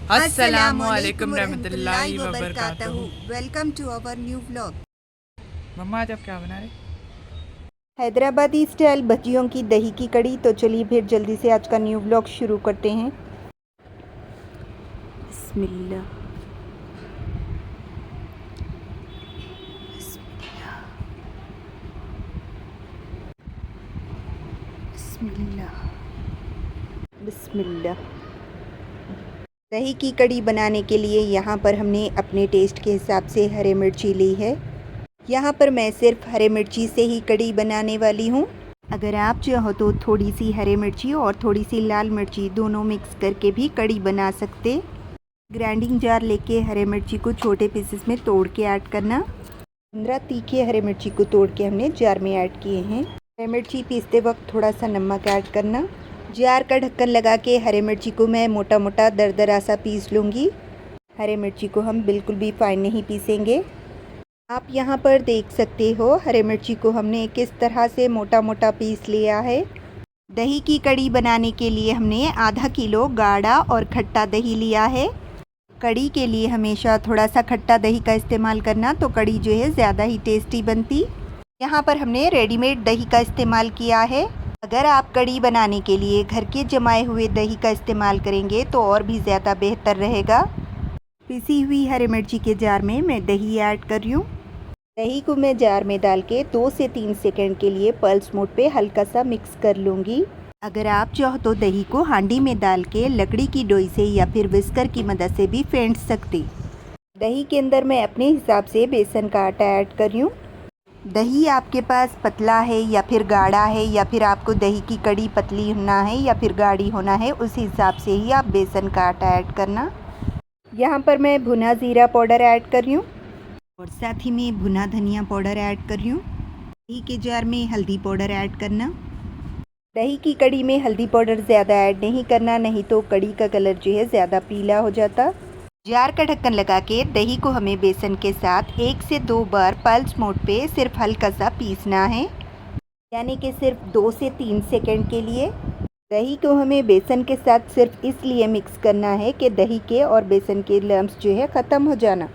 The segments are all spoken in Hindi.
अस्सलामुअलैकुम रहमतुल्लाहि व बरकातहू। Welcome to our new vlog. मम्मा आज आप क्या बना रहे? हैदराबादी स्टाइल भजियों की दही की कड़ी। तो चलिए फिर जल्दी से आज का न्यू व्लॉग शुरू करते हैं। बिस्मिल्लाह बिस्मिल्लाह बिस्मिल्लाह बिस्मिल्लाह। दही की कड़ी बनाने के लिए यहाँ पर हमने अपने टेस्ट के हिसाब से हरी मिर्ची ली है। यहाँ पर मैं सिर्फ हरी मिर्ची से ही कड़ी बनाने वाली हूँ। अगर आप चाहो तो थोड़ी सी हरी मिर्ची और थोड़ी सी लाल मिर्ची दोनों मिक्स करके भी कड़ी बना सकते। ग्राइंडिंग जार लेके हरी मिर्ची को छोटे पीसेस में तोड़ के ऐड करना। 15 तीखे हरी मिर्ची को तोड़ के हमने जार में ऐड किए हैं। हरी मिर्ची पीसते वक्त थोड़ा सा नमक ऐड करना। जार का ढक्कन लगा के हरी मिर्ची को मैं मोटा मोटा दरदरा सा पीस लूँगी। हरी मिर्ची को हम बिल्कुल भी फाइन नहीं पीसेंगे। आप यहाँ पर देख सकते हो हरी मिर्ची को हमने किस तरह से मोटा मोटा पीस लिया है। दही की कड़ी बनाने के लिए हमने आधा किलो गाढ़ा और खट्टा दही लिया है। कड़ी के लिए हमेशा थोड़ा सा खट्टा दही का इस्तेमाल करना, तो कड़ी जो है ज़्यादा ही टेस्टी बनती। यहाँ पर हमने रेडीमेड दही का इस्तेमाल किया है। अगर आप कड़ी बनाने के लिए घर के जमाए हुए दही का इस्तेमाल करेंगे तो और भी ज़्यादा बेहतर रहेगा। पिसी हुई हरी मिर्ची के जार में मैं दही ऐड कर रही हूँ। दही को मैं जार में डाल के 2 से 3 सेकंड के लिए पल्स मोड पे हल्का सा मिक्स कर लूँगी। अगर आप चाहो तो दही को हांडी में डाल के लकड़ी की डोई से या फिर विस्कर की मदद से भी फेंट सकती। दही के अंदर मैं अपने हिसाब से बेसन का आटा ऐड कर रही हूँ। दही आपके पास पतला है या फिर गाढ़ा है, या फिर आपको दही की कड़ी पतली होना है या फिर गाढ़ी होना है, उस हिसाब से ही आप बेसन का आटा ऐड करना। यहाँ पर मैं भुना ज़ीरा पाउडर ऐड कर रही हूँ और साथ ही में भुना धनिया पाउडर ऐड कर रही हूँ। दही के जार में हल्दी पाउडर ऐड करना। दही की कड़ी में हल्दी पाउडर ज़्यादा ऐड नहीं करना, नहीं तो कड़ी का कलर जो है ज़्यादा पीला हो जाता। जार का ढक्कन लगा के दही को हमें बेसन के साथ 1 से 2 बार पल्स मोड पे सिर्फ हल्का सा पीसना है, यानी कि सिर्फ 2 से 3 सेकंड के लिए। दही को हमें बेसन के साथ सिर्फ इसलिए मिक्स करना है कि दही के और बेसन के लम्स जो है ख़त्म हो जाना।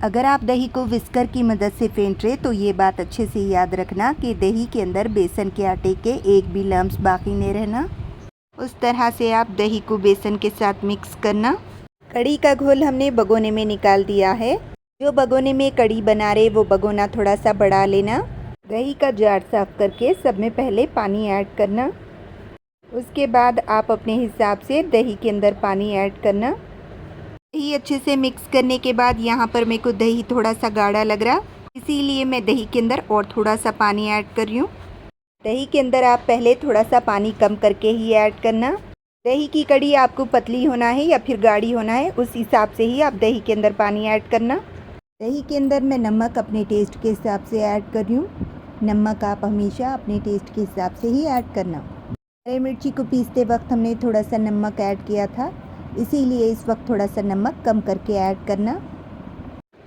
अगर आप दही को विस्कर की मदद से फेंट रहे तो ये बात अच्छे से याद रखना कि दही के अंदर बेसन के आटे के एक भी लम्स बाकी नहीं रहना। उस तरह से आप दही को बेसन के साथ मिक्स करना। कड़ी का घोल हमने भगोने में निकाल दिया है। जो भगोने में कड़ी बना रहे वो भगोना थोड़ा सा बढ़ा लेना। दही का जार साफ करके सब में पहले पानी ऐड करना। उसके बाद आप अपने हिसाब से दही के अंदर पानी ऐड करना। दही अच्छे से मिक्स करने के बाद यहाँ पर मेरे को दही थोड़ा सा गाढ़ा लग रहा, इसीलिए मैं दही के अंदर और थोड़ा सा पानी ऐड कर रही हूँ। दही के अंदर आप पहले थोड़ा सा पानी कम करके ही ऐड करना। दही की कड़ी आपको पतली होना है या फिर गाढ़ी होना है, उस हिसाब से ही आप दही के अंदर पानी ऐड करना। दही के अंदर मैं नमक अपने टेस्ट के हिसाब से ऐड कर रही हूँ। नमक आप हमेशा अपने टेस्ट के हिसाब से ही ऐड करना। हरी मिर्ची को पीसते वक्त हमने थोड़ा सा नमक ऐड किया था, इसीलिए इस वक्त थोड़ा सा नमक कम करके ऐड करना।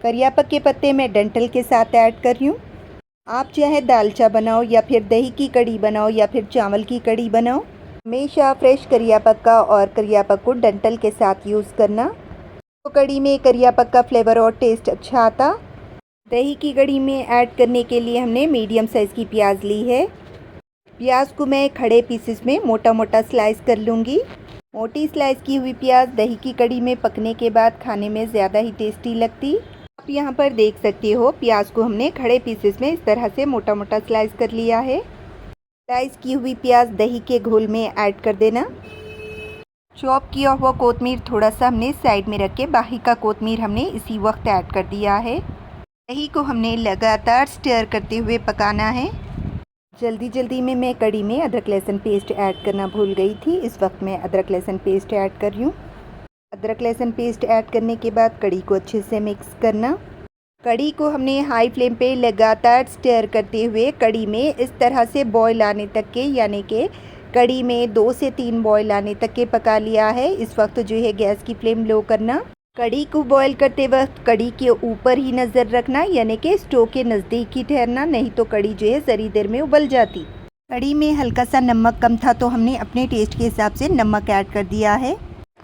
करियापत्ते के पत्ते मैं डंठल के साथ ऐड कर रही हूँ। आप चाहे दालचा बनाओ या फिर दही की कड़ी बनाओ या फिर चावल की कड़ी बनाओ, हमेशा फ्रेश करिया पत्ता और करिया पत्ता को डंठल के साथ यूज़ करना, तो कड़ी में करिया पत्ता का फ्लेवर और टेस्ट अच्छा आता। दही की कड़ी में ऐड करने के लिए हमने मीडियम साइज़ की प्याज ली है। प्याज को मैं खड़े पीसेस में मोटा मोटा स्लाइस कर लूँगी। मोटी स्लाइस की हुई प्याज दही की कड़ी में पकने के बाद खाने में ज़्यादा ही टेस्टी लगती। आप यहाँ पर देख सकते हो प्याज को हमने खड़े पीसेस में इस तरह से मोटा मोटा स्लाइस कर लिया है। स्लाइस की हुई प्याज दही के घोल में ऐड कर देना। चॉप किया हुआ कोतमीर थोड़ा सा हमने साइड में रख के बाकी का कोतमीर हमने इसी वक्त ऐड कर दिया है। दही को हमने लगातार स्टर करते हुए पकाना है। जल्दी जल्दी में मैं कड़ी में अदरक लहसुन पेस्ट ऐड करना भूल गई थी, इस वक्त मैं अदरक लहसुन पेस्ट ऐड कर रही हूँ। अदरक लहसुन पेस्ट ऐड करने के बाद कड़ी को अच्छे से मिक्स करना। कड़ी को हमने हाई फ्लेम पे लगातार स्टर करते हुए कड़ी में इस तरह से बॉयल आने तक के, यानी कि कड़ी में 2 से 3 बॉयल आने तक के पका लिया है। इस वक्त जो है गैस की फ्लेम लो करना। कड़ी को बॉयल करते वक्त कड़ी के ऊपर ही नज़र रखना, यानी कि स्टोव के नज़दीक ही ठहरना, नहीं तो कड़ी जो है ज़री देर में उबल जाती। कड़ी में हल्का सा नमक कम था तो हमने अपने टेस्ट के हिसाब से नमक ऐड कर दिया है।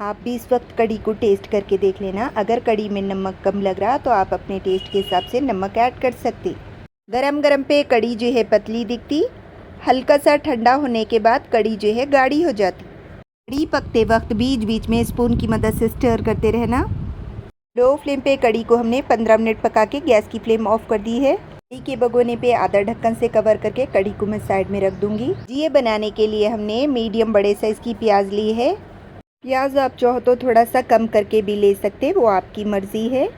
आप भी इस वक्त कड़ी को टेस्ट करके देख लेना। अगर कड़ी में नमक कम लग रहा तो आप अपने टेस्ट के हिसाब से नमक ऐड कर सकते। गरम गरम पे कड़ी जो है पतली दिखती, हल्का सा ठंडा होने के बाद कड़ी जो है गाढ़ी हो जाती। कड़ी पकते वक्त बीच बीच में स्पून की मदद से स्टर करते रहना। लो फ्लेम पे कड़ी को हमने 15 मिनट पका के गैस की फ्लेम ऑफ कर दी है। कड़ी के भगोने पे आधा ढक्कन से कवर करके कड़ी को मैं साइड में रख दूंगी। ये बनाने के लिए हमने मीडियम बड़े साइज की प्याज ली है। प्याज आप चाहो तो थोड़ा सा कम करके भी ले सकते, वो आपकी मर्ज़ी है।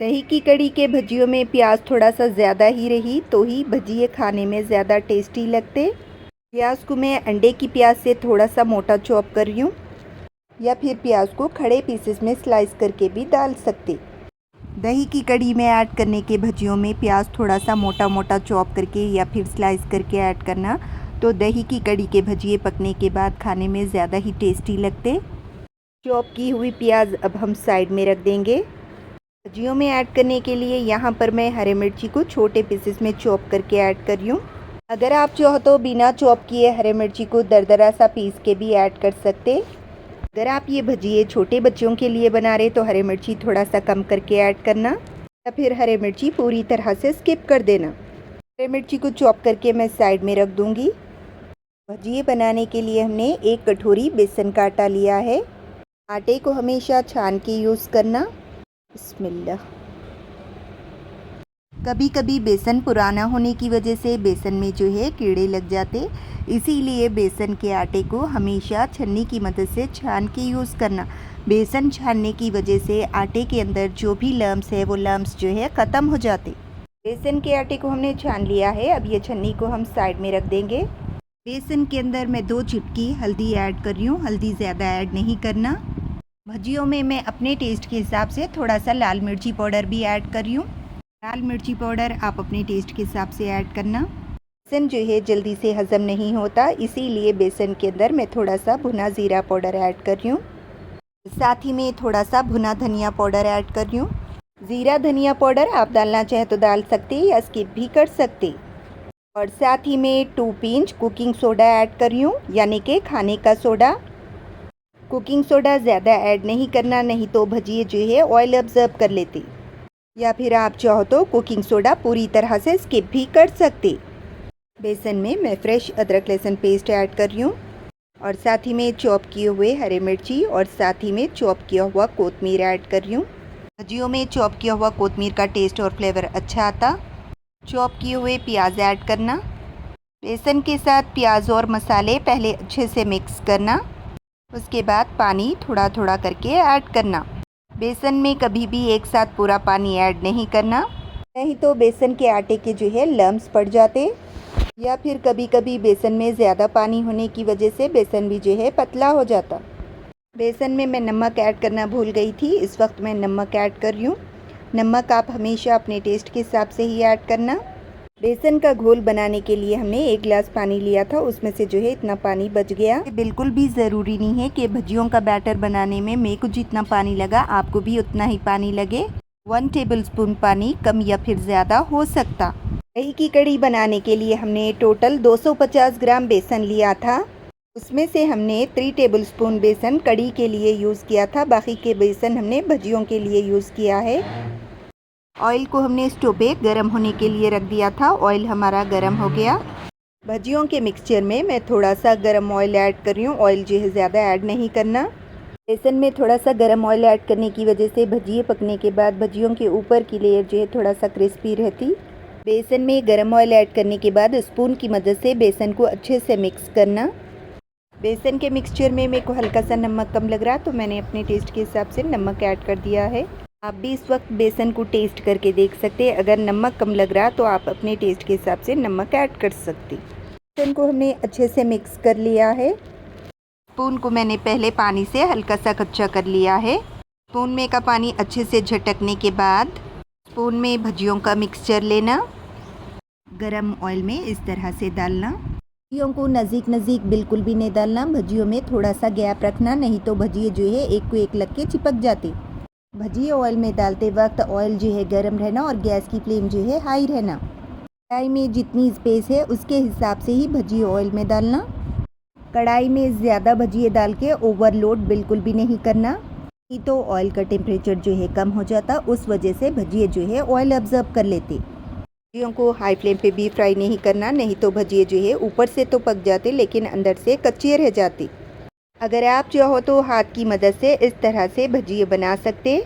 दही की कड़ी के भजियों में प्याज थोड़ा सा ज़्यादा ही रही तो ही भजिए खाने में ज़्यादा टेस्टी लगते। प्याज को मैं अंडे की प्याज से थोड़ा सा मोटा चॉप कर रही हूँ, या फिर प्याज को खड़े पीसेस में स्लाइस करके भी डाल सकते। दही की कड़ी में ऐड करने के भजियों में प्याज थोड़ा सा मोटा मोटा चॉप करके या फिर स्लाइस करके ऐड करना, तो दही की कड़ी के भजिए पकने के बाद खाने में ज़्यादा ही टेस्टी लगते। चॉप की हुई प्याज अब हम साइड में रख देंगे। भजियों में ऐड करने के लिए यहाँ पर मैं हरी मिर्ची को छोटे पीसेस में चॉप करके ऐड कर रही हूँ। अगर आप चाहो तो बिना चॉप किए हरी मिर्ची को दरदरा सा पीस के भी ऐड कर सकते। अगर आप ये भजिए छोटे बच्चों के लिए बना रहे तो हरी मिर्ची थोड़ा सा कम करके ऐड करना, या फिर हरी मिर्ची पूरी तरह से स्किप कर देना। हरी मिर्ची को चॉप करके मैं साइड में रख दूँगी। भजिए बनाने के लिए हमने 1 कटोरी बेसन का आटा लिया है। आटे को हमेशा छान के यूज़ करना। बिस्मिल्लाह। कभी कभी बेसन पुराना होने की वजह से बेसन में जो है कीड़े लग जाते, इसीलिए बेसन के आटे को हमेशा छन्नी की मदद से छान के यूज़ करना। बेसन छानने की वजह से आटे के अंदर जो भी लम्स है वो लम्स जो है ख़त्म हो जाते। बेसन के आटे को हमने छान लिया है। अब ये छन्नी को हम साइड में रख देंगे। बेसन के अंदर मैं 2 चिटकी हल्दी ऐड कर रही हूँ। हल्दी ज़्यादा ऐड नहीं करना। भजियों में मैं अपने टेस्ट के हिसाब से थोड़ा सा लाल मिर्ची पाउडर भी ऐड कर रही हूँ। लाल मिर्ची पाउडर आप अपने टेस्ट के हिसाब से ऐड करना। बेसन जो है जल्दी से हज़म नहीं होता, इसीलिए बेसन के अंदर मैं थोड़ा सा भुना ज़ीरा पाउडर ऐड कर रही हूँ। साथ ही में थोड़ा सा भुना धनिया पाउडर ऐड कर रही हूँ। ज़ीरा धनिया पाउडर आप डालना चाहे तो डाल सकते या स्किप भी कर सकते। और साथ ही में 2 पिंच कुकिंग सोडा ऐड कर रही हूँ, यानी कि खाने का सोडा। कुकिंग सोडा ज़्यादा ऐड नहीं करना, नहीं तो भजिए जो है ऑयल ऑब्जर्व कर लेती। या फिर आप चाहो तो कुकिंग सोडा पूरी तरह से स्किप भी कर सकते। बेसन में मैं फ्रेश अदरक लहसुन पेस्ट ऐड कर रही हूँ, और साथ ही में चॉप किए हुए हरी मिर्ची और साथ ही में चॉप किया हुआ कोतमीर ऐड कर रही हूँ। भजियों में चॉप किया हुआ कोतमीर का टेस्ट और फ्लेवर अच्छा आता। चॉप किए हुए प्याज ऐड करना। बेसन के साथ प्याज और मसाले पहले अच्छे से मिक्स करना, उसके बाद पानी थोड़ा थोड़ा करके ऐड करना। बेसन में कभी भी एक साथ पूरा पानी ऐड नहीं करना, नहीं तो बेसन के आटे के जो है लम्स पड़ जाते, या फिर कभी कभी बेसन में ज़्यादा पानी होने की वजह से बेसन भी जो है पतला हो जाता। बेसन में मैं नमक ऐड करना भूल गई थी, इस वक्त मैं नमक ऐड कर रही हूँ। नमक आप हमेशा अपने टेस्ट के हिसाब से ही ऐड करना। बेसन का घोल बनाने के लिए हमने 1 गिलास पानी लिया था, उसमें से जो है इतना पानी बच गया। बिल्कुल भी ज़रूरी नहीं है कि भजियों का बैटर बनाने में मेरे को जितना पानी लगा आपको भी उतना ही पानी लगे। 1 टेबलस्पून पानी कम या फिर ज़्यादा हो सकता। दही की कड़ी बनाने के लिए हमने टोटल 250 ग्राम बेसन लिया था, उसमें से हमने 3 टेबलस्पून बेसन कड़ी के लिए यूज़ किया था, बाकी के बेसन हमने भजियों के लिए यूज़ किया है। ऑयल को हमने स्टोव पे गर्म होने के लिए रख दिया था। ऑयल हमारा गर्म हो गया। भजियों के मिक्सचर में मैं थोड़ा सा गर्म ऑयल ऐड कर रही हूँ। ऑयल जो है ज़्यादा ऐड नहीं करना। बेसन में थोड़ा सा गर्म ऑयल ऐड करने की वजह से भजिए पकने के बाद भजियों के ऊपर की लेयर जो है थोड़ा सा क्रिस्पी रहती। बेसन में गर्म ऑयल ऐड करने के बाद स्पून की मदद से बेसन को अच्छे से मिक्स करना। बेसन के मिक्सचर में मेरे को हल्का सा नमक कम लग रहा, तो मैंने अपने टेस्ट के हिसाब से नमक ऐड कर दिया है। आप भी इस वक्त बेसन को टेस्ट करके देख सकते हैं। अगर नमक कम लग रहा तो आप अपने टेस्ट के हिसाब से नमक ऐड कर सकते। बेसन को हमने अच्छे से मिक्स कर लिया है। स्पून को मैंने पहले पानी से हल्का सा कच्चा कर लिया है। स्पून में का पानी अच्छे से झटकने के बाद स्पून में भजियों का मिक्सचर लेना, गरम ऑयल में इस तरह से डालना। भजियों को नज़दीक नज़दीक बिल्कुल भी नहीं डालना। भजियों में थोड़ा सा गैप रखना, नहीं तो भजिए जो है एक को एक लग के चिपक जाते। भजिए ऑयल में डालते वक्त ऑयल जो है गर्म रहना और गैस की फ्लेम जो है हाई रहना। कढ़ाई में जितनी स्पेस है उसके हिसाब से ही भजिए ऑयल में डालना। कढ़ाई में ज़्यादा भजिए डाल के ओवरलोड बिल्कुल भी नहीं करना, नहीं तो ऑयल का टेम्परेचर जो है कम हो जाता, उस वजह से भजिए जो है ऑयल ऑब्जर्व कर लेते। भजियों को हाई फ्लेम पे भी फ्राई नहीं करना, नहीं तो भजिए जो है ऊपर से तो पक जाते लेकिन अंदर से कच्चे रह जाते। अगर आप चाहो तो हाथ की मदद से इस तरह से भजिए बना सकते।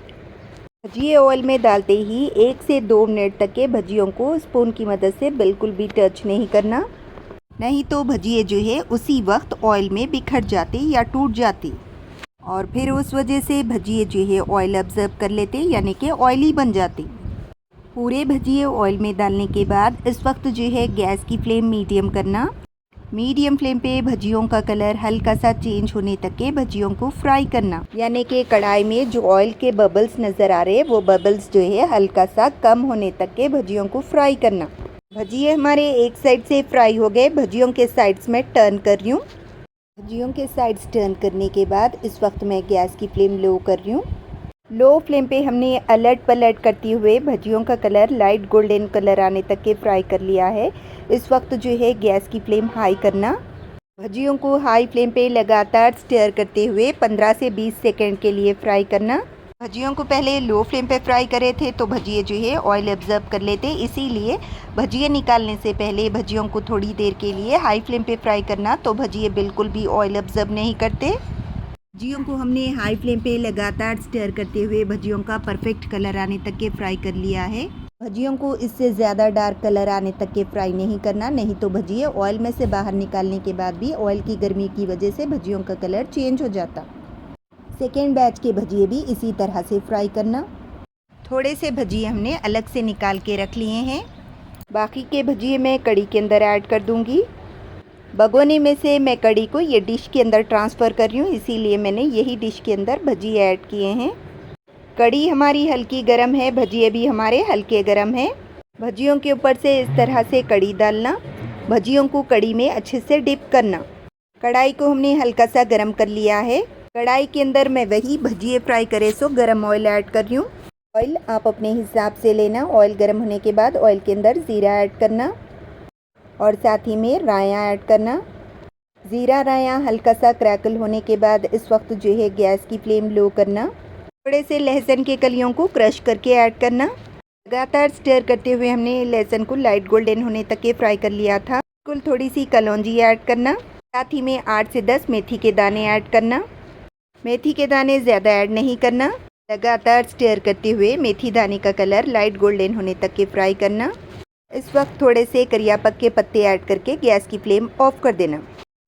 भजिए ऑयल में डालते ही 1 से 2 मिनट तक के भजियों को स्पून की मदद से बिल्कुल भी टच नहीं करना, नहीं तो भजिए जो है उसी वक्त ऑयल में बिखर जाते या टूट जाते और फिर उस वजह से भजिए जो है ऑयल ऑब्जर्व कर लेते, यानी कि ऑयली बन जाते। पूरे भजिए ऑयल में डालने के बाद इस वक्त जो है गैस की फ्लेम मीडियम करना। मीडियम फ्लेम पे भजियों का कलर हल्का सा चेंज होने तक के भजियों को फ्राई करना, यानी कि कढ़ाई में जो ऑयल के बबल्स नज़र आ रहे हैं वो बबल्स जो है हल्का सा कम होने तक के भजियों को फ्राई करना। भजिए हमारे एक साइड से फ्राई हो गए, भजियों के साइड्स में टर्न कर रही हूँ। भजियों के साइड्स टर्न करने के बाद इस वक्त मैं गैस की फ्लेम लो कर रही हूँ। लो फ्लेम पे हमने अलट पलट करते हुए भजियों का कलर लाइट गोल्डन कलर आने तक के फ्राई कर लिया है। इस वक्त जो है गैस की फ्लेम हाई करना। भजियों को हाई फ्लेम पे लगातार स्टर करते हुए 15 से 20 सेकंड के लिए फ्राई करना। भजियों को पहले लो फ्लेम पे फ्राई करे थे तो भजिए जो है ऑयल ऑब्जर्व कर लेते, इसीलिए भजिए निकालने से पहले भजियों को थोड़ी देर के लिए हाई फ्लेम पे फ्राई करना, तो भजिए बिल्कुल भी ऑयल ऑब्जर्व नहीं करते। भजियों को हमने हाई फ्लेम पे लगातार स्टर करते हुए भजियों का परफेक्ट कलर आने तक के फ्राई कर लिया है। भजियों को इससे ज़्यादा डार्क कलर आने तक के फ्राई नहीं करना, नहीं तो भजिए ऑयल में से बाहर निकालने के बाद भी ऑयल की गर्मी की वजह से भजियों का कलर चेंज हो जाता। सेकेंड बैच के भजिए भी इसी तरह से फ्राई करना। थोड़े से भजिए हमने अलग से निकाल के रख लिए हैं, बाकी के भजिए मैं कढ़ी के अंदर ऐड कर दूँगी। भगोने में से मैं कढ़ी को ये डिश के अंदर ट्रांसफ़र कर रही हूँ, इसीलिए मैंने यही डिश के अंदर भजिए ऐड किए हैं। कढ़ी हमारी हल्की गरम है, भजिए भी हमारे हल्के गरम हैं। भजियों के ऊपर से इस तरह से कढ़ी डालना, भजियों को कढ़ी में अच्छे से डिप करना। कढ़ाई को हमने हल्का सा गरम कर लिया है। कढ़ाई के अंदर मैं वही भजिए फ्राई करे सो गरम ऑयल ऐड कर रही हूँ। ऑयल आप अपने हिसाब से लेना। ऑयल गरम होने के बाद ऑयल के अंदर ज़ीरा ऐड करना और साथ ही में राया ऐड करना। ज़ीरा राया हल्का सा क्रैकल होने के बाद इस वक्त जो है गैस की फ्लेम लो करना। थोड़े से लहसुन के कलियों को क्रश करके ऐड करना। लगातार स्टर करते हुए हमने लहसुन को लाइट गोल्डन होने तक के फ्राई कर लिया था। बिल्कुल थोड़ी सी कलौंजी ऐड करना। साथ ही में 8 से 10 मेथी के दाने ऐड करना। मेथी के दाने ज़्यादा ऐड नहीं करना। लगातार स्टर करते हुए मेथी दाने का कलर लाइट गोल्डन होने तक के फ्राई करना। इस वक्त थोड़े से करियापक के पत्ते ऐड करके गैस की फ्लेम ऑफ कर देना।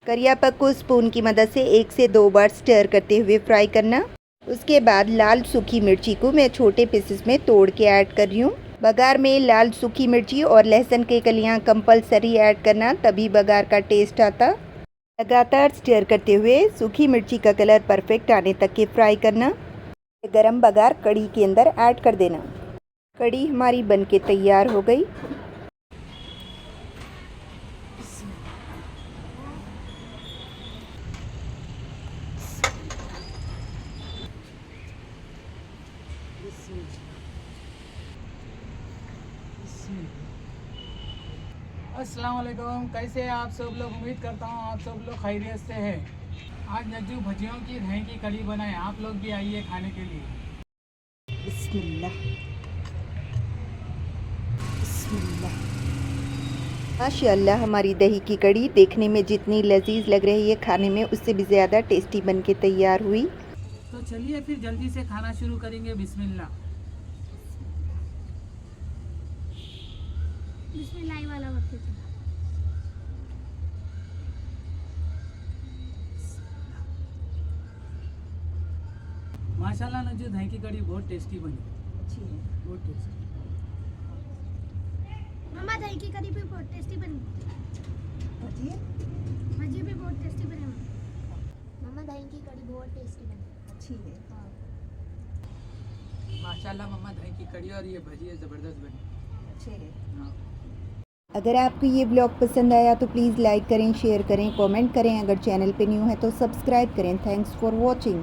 करियापक को स्पून की मदद से 1 से 2 बार स्टर करते हुए फ्राई करना। उसके बाद लाल सूखी मिर्ची को मैं छोटे पीसेस में तोड़ के ऐड कर रही हूँ। बघार में लाल सूखी मिर्ची और लहसुन के कलियाँ कंपलसरी ऐड करना, तभी बघार का टेस्ट आता। लगातार स्टर करते हुए सूखी मिर्ची का कलर परफेक्ट आने तक के फ्राई करना। गरम बघार कढ़ी के अंदर ऐड कर देना। कढ़ी हमारी बनके तैयार हो गई। अस्सलाम वालेकुम, कैसे हैं आप सब लोग। उम्मीद करता हूँ आप सब लोग खैरियत से हैं। आज नज्जू भजियों की दही की कढ़ी बनाए, आप लोग भी आइए खाने के लिए। बिस्मिल्लाह बिस्मिल्लाह। माशाअल्लाह हमारी दही की कढ़ी देखने में जितनी लजीज लग रही है, खाने में उससे भी ज़्यादा टेस्टी बन के तैयार हुई। तो चलिए फिर जल्दी से खाना शुरू करेंगे। बिस्मिल्लाह। बिस्मिल्लाह वाला वक्त है। माशाल्लाह नज्जू दही की कढ़ी बहुत टेस्टी बनी। अच्छी है। बहुत टेस्टी। मम्मा दही की कढ़ी भी बहुत टेस्टी बनी। भजिए भजी भी बहुत टेस्टी बने। मम्मा दही की कढ़ी बहुत टेस्टी बनी। अच्छी है। माशाल्लाह मम्मा दही की कढ़ी और ये भजिए ज़बरदस्त बनी। अच्छे है। हाँ। अगर आपको ये ब्लॉग पसंद आया तो प्लीज़ लाइक करें, शेयर करें, कमेंट करें। अगर चैनल पे न्यू है तो सब्सक्राइब करें। Thanks for watching.